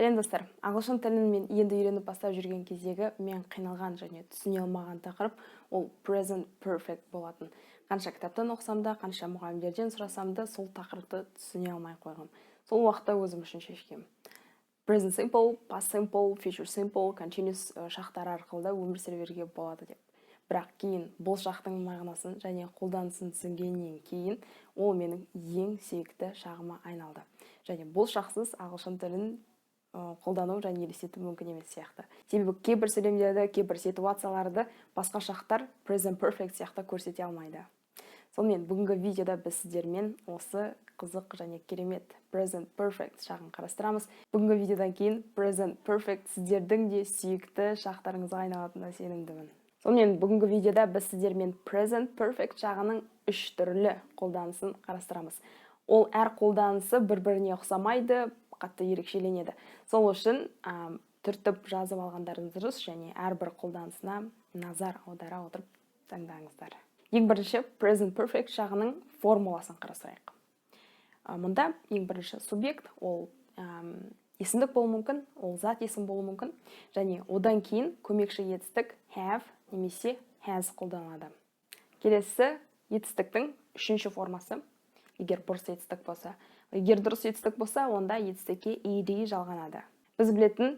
Сәлем достар. Ағылшын тілін мен енді үйреніп бастап жүрген кездегі мен қиналған және түсіне алмаған тақырып ол present perfect болатын. Қанша кітаптан оқысам да, қанша мұғалімдерден сұрасам да, сол тақырыпты түсіне алмай қойғам. Сол уақытта өзім үшін шешкем. Present simple, past simple, future simple, continuous шақтары арқылы да өмір сүре беруге болады деп. Бірақ кейін бұл шақтың мағынасын және қолданысын түсінгеннен кейін ол менің ең сүйікті шағыма айналды. Және бұл шақсыз ағылшын тілін қолдану және елестету мүмкін емес сияқты. Себебі кейбір сөйлемдерді, кейбір ситуацияларды басқа шақтар present perfect сияқты көрсете алмайды. Сонымен бүгінгі видеода біз сіздермен осы қызық және керемет present perfect шағын қарастырамыз. Бүгінгі видеодан кейін present perfect сіздердің де сүйікті шақтарыңызға айналатынына сенімдімін. Сонымен бүгінгі видеода біз сіздермен present perfect шағының 3 түрлі қолданысын қарастырамыз. Ол әр қолданысы бір-біріне ұқсамайды, қатты ерекшеленеді. Сол үшін түртіп жазып алғандарыңыз дұрыс және әрбір қолданысына назар аудара отырып таңдаңыздар. Ең бірінші present perfect шағының формуласын қарастырайық. Мұнда ең бірінші субъект, ол есімдік болуы мүмкін, ол зат есім болуы мүмкін, және одан кейін көмекші етістік have немесе has қолданылады. Келесі етістіктің үшінші формасы, егер бұрыс етістік болса. Егер дұрыс етістік болса, онда етістікке ed жалғанады. Біз білетін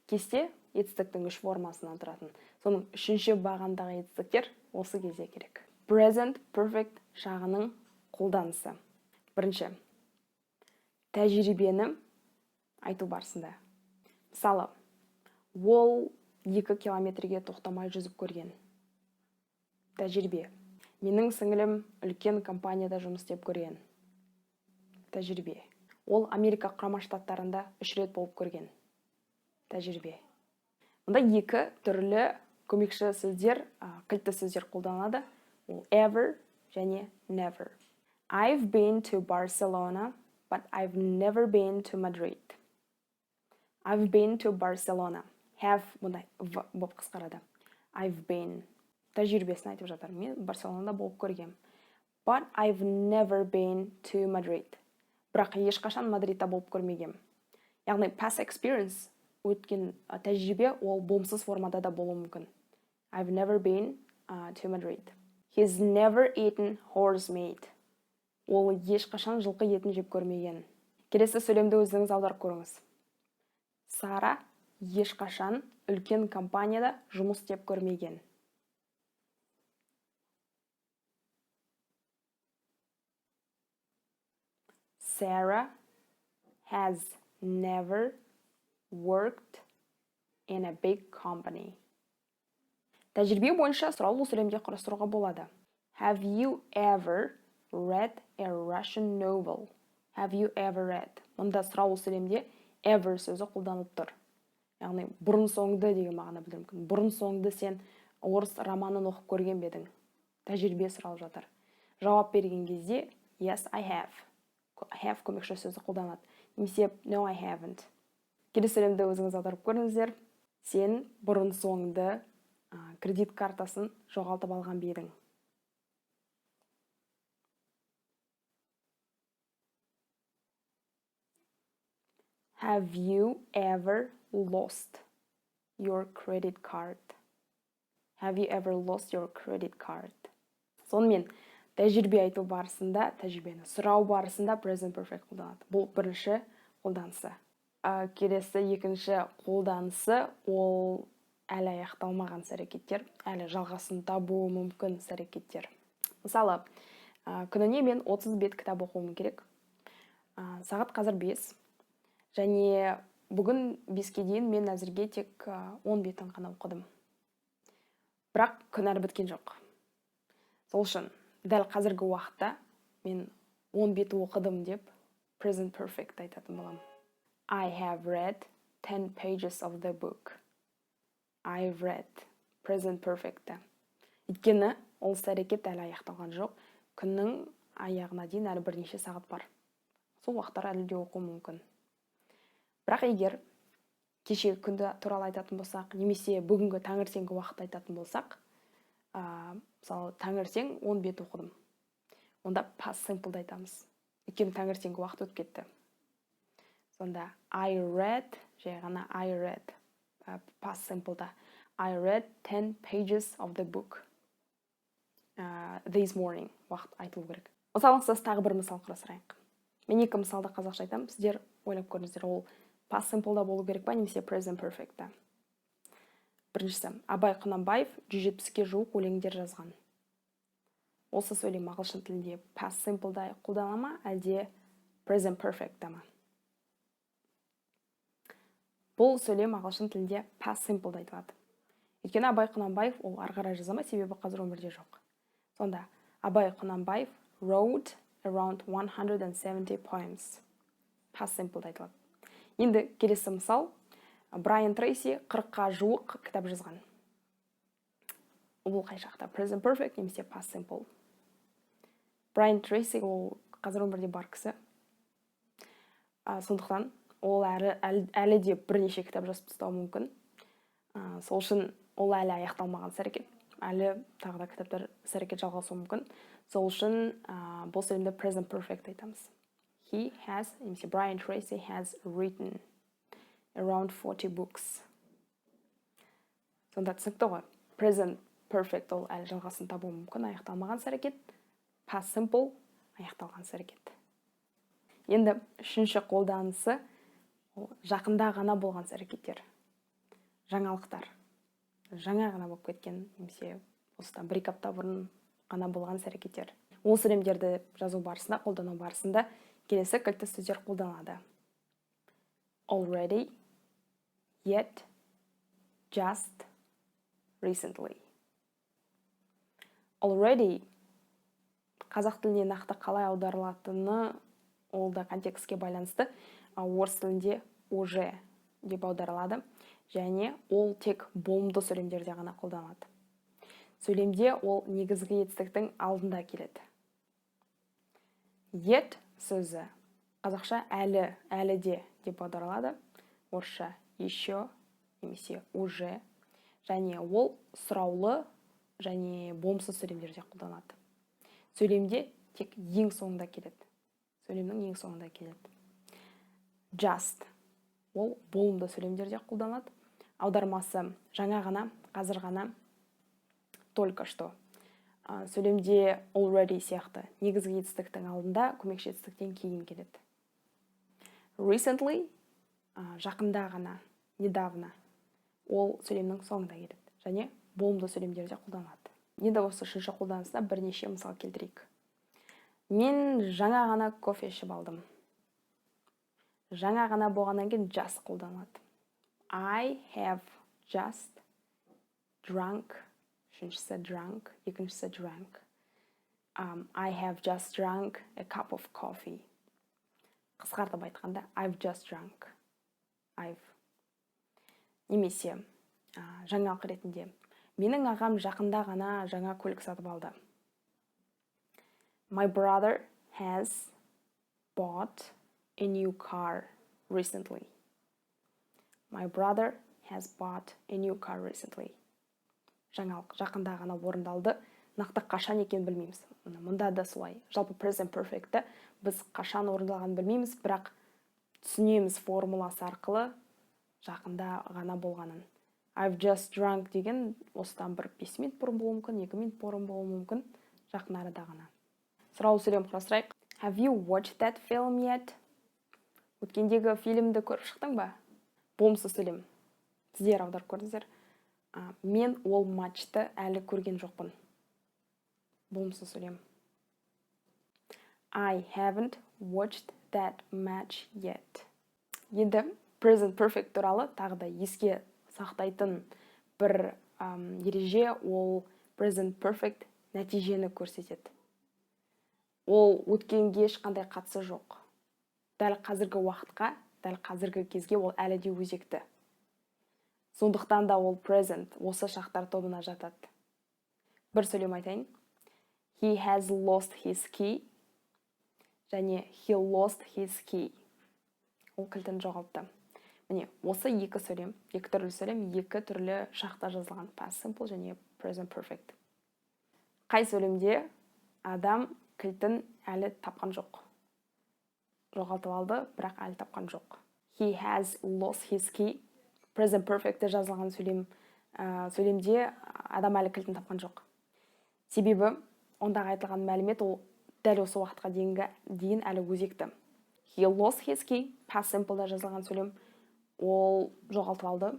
кесте етістіктің 3 формасынан тұратын. Соның үшінші бағандағы етістіктер осы кезде керек. Present perfect шағының қолданысы. Бірінші, тәжірибені айту барысында. Мысалы, ол 2 километрге тоқтамай жүзіп көрген. Тәжірибе. Менің сіңілім үлкен компанияда жұмыс істеп көрген. Тәжірибе. Ол Америка құрама штаттарында 3 рет болып көрген. Тәжірибе. Мұнда 2 түрлі көмекші сөздер, кілтті сөздер қолданылады. Ол ever және never. I've been to Barcelona, but I've never been to Madrid. I've been to Barcelona. Have мұндай болып қысқарады. I've been. Тәжірибесін айтып жатыр. Мен Барселонада болып көргем. But I've never been to Madrid. Бірақ ешқашан Мадридта болып көрмегем. Яғни past experience, өткен тәжірибе, ол болымсыз формада да болуы мүмкін. I've never been to Madrid. He's never eaten horse meat. Ол ешқашан жылқы етін жеп көрмеген. Келесі сөйлемді өзіңіз аударып көріңіз. Сара ешқашан үлкен компанияда жұмыс істеп көрмеген. Sarah has never worked in a big company. Тәжірибе бойынша сұраулы сөйлемде құрастыруға болады. Have you ever read a Russian novel? Have you ever read? Мұнда сұраулы сөйлемде ever сөзі қолданылып тұр. Яғни бұрын соңды деген мағына білдіруі мүмкін. Бұрын соңды сен орыс романын оқып көрген бе едің? Тәжірибе сұралып жатыр. Жауап берген кезде yes, I have. Have көмекші сөзі қолданылады. Немесе no, I haven't. Келесі сөйлемді өзіңіз аударып көріңіздер. Сен бұрын соңды кредит картасын жоғалтып алған бе едің? Have you ever lost your credit card? Have you ever lost your credit card? Сонымен, тәжірибе айту барысында, тәжірибені сұрау барысында present perfect қолданады. Бұл бірінші қолданысы. Келесі екінші қолданысы ол әлі аяқталмаған іс-әрекеттер, әлі жалғасын табуы мүмкін іс-әрекеттер. Мысалы, күніне мен 30 бет кітап оқуым керек. Сағат қазір 5. Және бүгін 5-ке дейін мен әзірге тек 10 бетін ғана оқыдым. Бірақ күн әлі біткен жоқ. Сол үшін дәл қазіргі уақытта мен 10 бет оқыдым деп present perfect айтатын боламын. I have read 10 pages of the book. I've read present perfect. Өйткені ол іс-әрекет әлі аяқталған жоқ. Күннің аяғына дейін әлі бірнеше сағат бар. Сол уақыттар әлі де оқу мүмкін. Бірақ егер кешегі күнді туралы айтатын болсақ, немесе бүгінгі таңертеңгі уақытты айтатын болсақ, мысалы таңертең 10 бет оқыдым. Онда past simple айтамыз. Өйткені таңертеңгі уақыт өтіп кетті. Сонда I read, жай ғана I read, past simple'да. I read 10 pages of the book this morning. Уақыт айтылу керек. Мысалыңызсыз тағы бір мысал қарастырайық. Мен екі мысалды қазақша айтамын, сіздер ойлап көріңіздер, ол past simple'да болу керек па, немесе present perfect'та. Біріншісі, Абай Құнанбаев 170-ге жуық өлеңдер жазған. Осы сөйлем ағылшын тілінде past simple'да қолданылады ма, әлде present perfect'та ма? Бұл сөйлем ағылшын тілінде past simple'да айтылады. Өйткені Абай Құнанбаев ол ары қарай жаза ма, себебі қазір өмірде жоқ. Сонда Абай Құнанбаев wrote around 170 poems. Past simple'да айтылады. Енді келесі мысал, Брайан Трейси 40-қа жуық кітап жазған. Бұл қай жақта? Present perfect немесе past simple? Брайан Трейси ол қазір өмірде бар кісі. Сондықтан ол әлі де бірнеше кітап жазып тастауы мүмкін. Сол үшін ол әлі аяқталмаған іс-әрекет. Әлі тағы да кітаптар іс-әрекет жалғасуы мүмкін. Сол үшін бұл сөйлемді present perfect айтамыз. He has, немесе Брайан Трейси has written around 40 books. Сонда түсінікті ғой. Present perfect ол әлі жалғасын табуы мүмкін, аяқталмаған іс-әрекет. Past simple аяқталған іс-әрекет. Енді үшінші қолданысы жақында ғана болған іс-әрекеттер. Жаңалықтар. Жаңа ғана болып кеткен, немесе осыдан бір-екі апта бұрын ғана болған іс-әрекеттер. Ол сөйлемдерді жазу барысында, қолдану барысында келесі кілтті сөздер қолданылады. Already, yet, just, recently. Already қазақ тіліне нақты қалай аударылатыны ол да контекстке байланысты. Орыс тілінде уже деп аударылады, және ол тек болымды сөйлемдерде ғана қолданылады. Сөйлемде ол негізгі етістіктің алдында келеді. Yet сөзі қазақша әлі де деп аударылады, орысша еще немесе уже, және ол сұраулы және болымсыз сөйлемдерде қолданылады. Сөйлемде тек ең соңында келеді. Сөйлемнің ең соңында келеді. Just ол болымды сөйлемдерде қолданылады. Аудармасы жаңа ғана, қазір ғана, только что. Сөйлемде already сияқты негізгі етістіктің алдында, көмекші етістіктен кейін келеді. Recently жақында ғана, недавно, ол сөйлемнің соңында келеді, және болымды сөйлемдерде қолданылады. Енді осы үшінші қолданысына бірнеше мысал келтірейік. Мен жаңа ғана кофе ішіп алдым. Жаңа ғана болғаннан кейін just қолданылады. I have just drunk. Үшіншісі drunk, екіншісі drank. I have just drunk a cup of coffee. Қысқартып айтқанда I've just drunk. Немесе жаңалық ретінде менің ағам жақында ғана жаңа көлік сатып алды. My brother has bought a new car recently. My brother has bought a new car recently. Жаңалық жақында ғана орындалды. Нақты қашан екенін білмейміз. Мұнда да солай. Жалпы present perfect'ті біз қашан орындалғанын білмейміз, бірақ түсінеміз формуласы арқылы жақында ғана болғанын. I've just drunk деген осыдан бір 5 минут бұрын болуы мүмкін, 2 минут бұрын болуы мүмкін, жақын арада ғана. Сұраулы сөйлем қарастырайық. Have you watched that film yet? Өткендегі фильмді көріп шықтың ба? Болымсыз сөйлем. Сіздер аударып көрдіңіздер. Мен ол матчты әлі көрген жоқпын. Болымсыз сөйлем. I haven't watched that match yet. Енді present perfect туралы тағы да еске сақтайтын бір ереже, ол present perfect нәтижені көрсетеді. Ол өткенге ешқандай қатысы жоқ. Дәл қазіргі уақытқа, дәл қазіргі кезге ол әлі де өзекті. Сондықтан да ол present осы шақтар тобына жатады. Бір сөйлем айтайын. He has lost his key. Және he lost his key. Ол кілтін жоғалтты. Міне, осы екі сөйлем, екі түрлі сөйлем, екі түрлі шақта жазылған. Past simple және present perfect. Қай сөйлемде адам кілтін әлі тапқан жоқ. Жоғалтып алды, бірақ әлі тапқан жоқ. he has lost his key. Present perfectте жазылған сөйлемде адам әлі кілтін тапқан жоқ. Себебі ондағы айтылған мәлімет ол дәл осы уақытқа дейін әлі өзекті. He lost his key, past simple'да жазылған сөйлем, ол жоғалтып алды.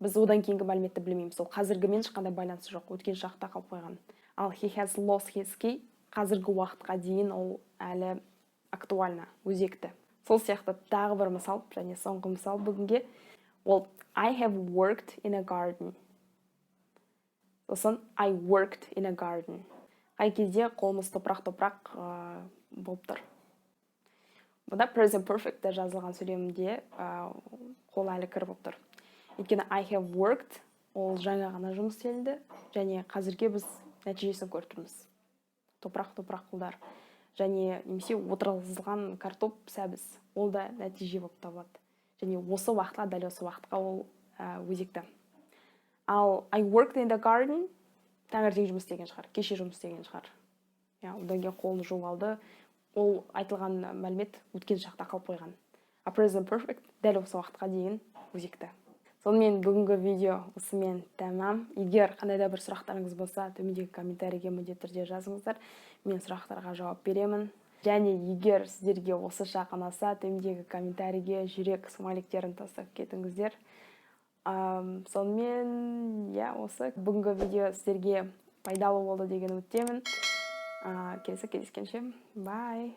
Біз одан кейінгі мәліметті білмейміз. Ол қазіргімен ешқандай байланысы жоқ, өткен шақта қалып қойған. Ал he has lost his key, қазіргі уақытқа дейін ол әлі актуальна, өзекті. Сол сияқты тағы бір мысал, және соңғы мысал бүгінге, ол I have worked in a garden. Сосын I worked in a garden. Қай кезде қолымыз топырақ болып тұр. Бұда present perfectте жазылған сөйлемде қол әлі кір болып тұр. Өйткені I have worked, ол жаңа ғана жұмыс істелді, және қазірге біз нәтижесін көріп тұрмыз. Топырақ қолдар. Және немесе отырғызылған картоп, сәбіз, ол да нәтиже болып табылады. Және осы уақытқа, дәл осы уақытқа ол өзекті. Ал I worked in the garden, таңертең жұмыс істеген шығар, кеше жұмыс істеген шығар. Одан кейін қолын жуып алды, ол айтылған мәлімет өткен шақта қалып қойған. A present perfect дәл осы уақытқа дейін өзекті. Сонымен бүгінгі видео осымен тәмам. Егер қандай да бір сұрақтарыңыз болса, төмендегі комментарийге міндетті түрде жазыңыздар. Мен сұрақтарға жауап беремін. Және егер сіздерге осы ұнаса, төмендегі комментарийге жүрек смайликтерін тастап кетіңіздер. Сонымен, осы бүгінгі видео сіздерге пайдалы болды деген үміттемін. Келесі кездескенше. Bye.